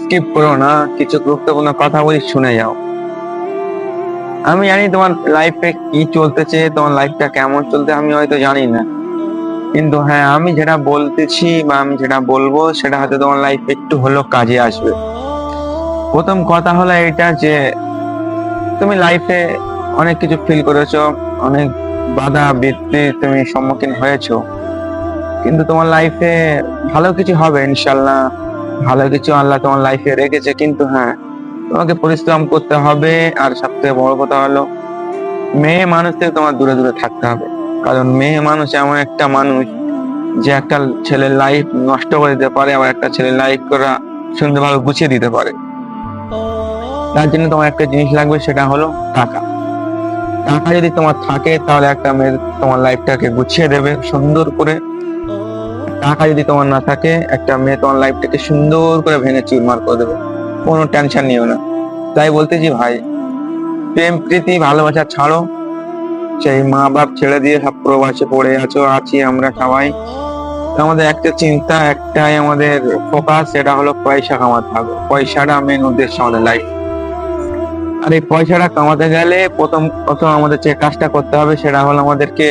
Skip করো না, কিছু গুরুত্বপূর্ণ কথা বলি, শুনে যাও। আমি জানি তোমার লাইফে কি চলতেছে, তোমার লাইফটা কেমন চলতে আমি হয়তো জানি না, কিন্তু হ্যাঁ, আমি যেটা বলতেছি বা আমি যেটা বলবো সেটা হয়তো তোমার লাইফে একটু হলেও কাজে আসবে। প্রথম কথা হলো এটা যে তুমি লাইফে অনেক কিছু ফিল করেছো, অনেক বাধা বিপত্তি তুমি সম্মুখীন হয়েছো, কিন্তু তোমার লাইফে ভালো কিছু হবে ইনশাল্লাহ। ভালো কিছু আল্লাহ তোমার লাইফে রেখেছে, কিন্তু হ্যাঁ, তোমাকে পরিশ্রম করতে হবে। আর সবথেকে বড় কথা হলো, মেয়ে মানুষ থেকে তোমার দূরে দূরে থাকতে হবে। কারণ মেয়ে মানুষ এমন একটা মানুষ যে একটা ছেলের লাইফ নষ্ট করে দিতে পারে, আবার একটা ছেলের লাইফ করা সুন্দরভাবে গুছিয়ে দিতে পারে। তার জন্য তোমার একটা জিনিস লাগবে, সেটা হলো টাকা। টাকা যদি তোমার থাকে তাহলে একটা মেয়ে তোমার লাইফটাকে গুছিয়ে দেবে সুন্দর করে। টাকা যদি তোমার না থাকে, একটা মেয়ে তোমার লাইফটাকে সুন্দর করে ভেঙে চুরমার করে দেবে। কোনো টেনশন নিও না। তাই বলতেছি ভাই, প্রেম প্রীতি ভালোবাসা ছাড়ো। সেই মা বাপ ছেড়ে দিয়ে সব প্রবাসে পড়ে আছি আমরা সবাই। আমাদের একটা চিন্তা, একটাই আমাদের ফোকাস, সেটা হলো পয়সা কামাতে হবে। পয়সাটা মেন উদ্দেশ্য আমাদের লাইফ। আর এই পয়সাটা কামাতে গেলে প্রথম প্রথম আমাদের যে কাজটা করতে হবে সেটা হলো আমাদেরকে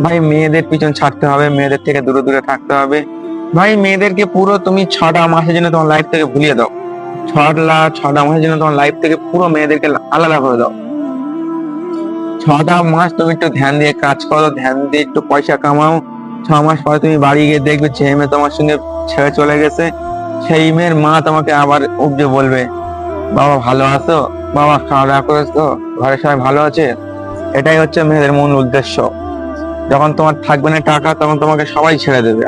ভাই মেয়েদের পিছন ছাড়তে হবে, মেয়েদের থেকে দূরে দূরে থাকতে হবে। ভাই মেয়েদেরকে পুরো তুমি 6টা মাসের জন্য তোমার লাইফ থেকে ভুলিয়ে দাও। 6টা মাসের জন্য তোমার লাইফ থেকে পুরো মেয়েদেরকে আলাদা করে দাও। 6টা মাস তুমি একটু ধ্যান দিয়ে কাজ করো, ধ্যান দিয়ে একটু পয়সা কামাও। 6 মাস পরে তুমি বাড়ি গিয়ে দেখবে যে মেয়ে তোমার সঙ্গে ছেড়ে চলে গেছে, সেই মেয়ের মা তোমাকে আবার উপজে বলবে, বাবা ভালো আছো, বাবা খাওয়া দাওয়া করেছো, ঘরের সবাই ভালো আছে। এটাই হচ্ছে মেয়েদের মূল উদ্দেশ্য। যখন তোমার থাকবে না টাকা, তখন তোমাকে সবাই ছেড়ে দেবে।